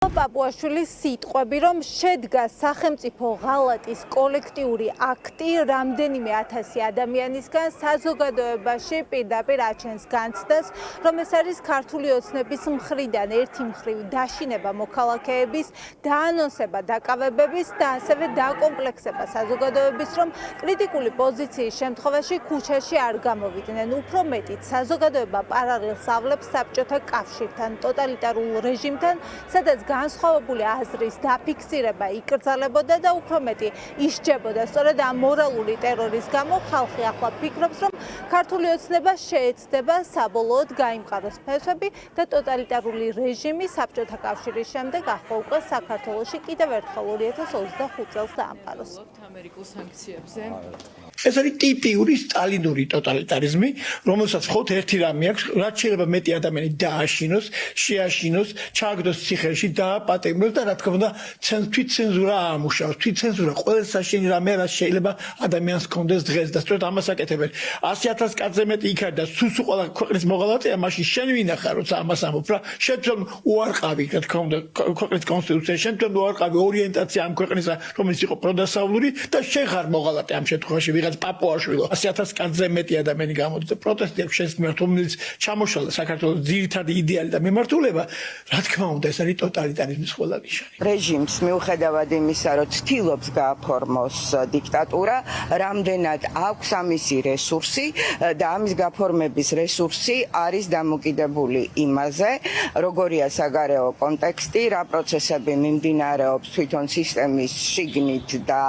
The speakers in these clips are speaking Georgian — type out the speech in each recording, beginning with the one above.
პაპუაშვილის სიტყვები, რომ შედგა სახელმწიფო ღალატის კოლექტიური აქტი რამდენიმე ათასი ადამიანისგან საზოგადოებაში პირდაპირ აჩენს განცდას, რომ ეს არის ქართული ოცნების მხრიდან ერთი მხრივ დაშინება მოქალაქეების, დაანონსება დაკავებების და ასევე დაკომპლექსება საზოგადოების, რომ კრიტიკული პოზიციის შემთხვევაში ქუჩაში არ გამოვიდნენ. უფრო მეტიც, საზოგადოება პარალელს ავლებს საბჭოთა კავშირთან, ტოტალიტარულ რეჟიმთან, სადაც განსხვავებული აზრის დაფიქსირება იკრძალებოდა და უფრო მეტი ისჯებოდა. სწორედ ამ მორალური ტერორის გამო ხალხი ახლა ფიქრობს, რომ ქართული ოცნება შეეცდება საბოლოოდ გაიმყაროს ფესვები და ტოტალიტარული რეჟიმი საბჭოთა კავშირის შემდეგ ახლა უკვე საქართველოში კიდევ ერთხელ 2025 წელს დაამყაროს. ამერიკულ სანქციებზე. ეს არის ტიპიური სტალინური ტოტალიტარიზმი, რომელსაც მხოლოდ ერთი რამე აქვს, რაც შეიძლება მეტი ადამიანი დააშინოს, შეაშინოს, ჩააგდოს ციხეში, დააპატიმროს და რა თქმა უნდა, თვითცენზურა აამუშავოს. თვითცენზურა ყველა საშენი რამეა, რაც შეიძლება ადამიანს ჰქონდეს დღეს და სწორედ ამას აკეთებენ. 100,000 კაცზე მეტი იქ არის და სულ ყველა ქვეყნის მოღალატეა, მაშინ შენ ვინახარ, როცა ამას ამბობ რა, შენ თვითონ უარყავი, რა თქმა უნდა, ქვეყნის კონსტიტუციაში, შენ თვითონ უარყავი ორიენტაცია ამ ქვეყნისა, რომელიც იყო პროდასავლური და შენ ხარ მოღალატე ამ შემთხვევაში. პაპუაშვილო 100,000 კაცზე მეტი ადამიანი გამოდიოდა პროტესტი აქვს შესმერთ, რომელიც ჩამოშალა საქართველოს ძირითადი იდეალი და მიმართულება, რა თქმა უნდა, ეს არის ტოტალიტარიზმის ყველა ნიშანი. რეჟიმს მიუხედავად იმისა, რომ ცდილობს გააფორმოს დიქტატურა, რამდენად აქვს ამისი რესურსი და ამის გაფორმების რესურსი არის დამოკიდებული იმაზე, როგორია საგარეო კონტექსტი, რა პროცესები მიმდინარეობს თვითონ სისტემის შიგნით და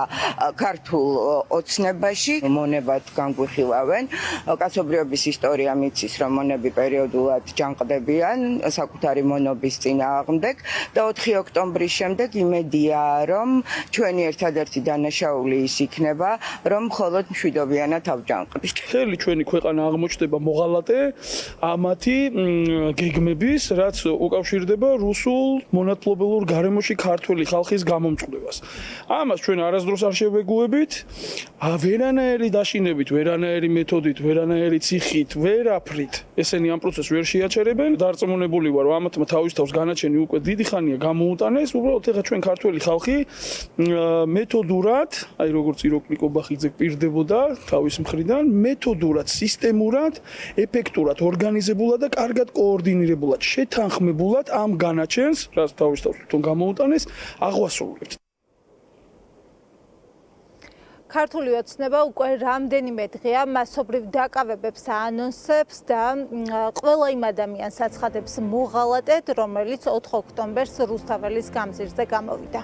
ქართულ ოცნებაში. მონებად განგვიხილავენ. კაცობრიობის ისტორია მიცის, რომ მონები პერიოდულად ჯანყდებიან საკუთარი მონობის წინააღმდეგ და 4 ოქტომბრის შემდეგ იმედია, რომ ჩვენი ერთადერთი დანაშაული ის იქნება, რომ მხოლოდ მშვიდობიანად ავჯანყდით. მთელი ჩვენი ქვეყანა აღმოჩნდება მოღალატე ამათი გეგმების, რაც უკავშირდება რუსულ მონათმფლობელურ გარემოში ქართული ხალხის გამომწყვლებას. ამას ჩვენ არასდროს არ შევეგუებით. ვერანაირი დაშინებით, ვერანაირი მეთოდით, ვერანაირი ციხით, ვერაფრით ესენი ამ პროცესს ვერ შეაჩერებენ. დარწმუნებული ვარ, რომ ამათმა თავის თავს განაჩენი უკვე დიდი ხანია გამოუტანეს. უბრალოდ ეხლა ჩვენ ქართველი ხალხი მეთოდურად, აი როგორც იროკლი კობახიძე პირდებოდა თავის მხრიდან, მეთოდურად, სისტემურად, ეფექტურად, ორგანიზებულად და კარგად კოორდინირებულად, შეთანხმებულად ამ განაჩენს, რაც თავის თავს თვითონ გამოუტანეს, აღვასრულებთ. ქართული ოცნება უკვე რამდენიმე დღეა მასობრივ დაკავებებს აანონსებს და ყველა იმ ადამიანს აცხადებს მოღალატედ, რომელიც 4 ოქტომბერს რუსთაველის გამზირზე გამოვიდა.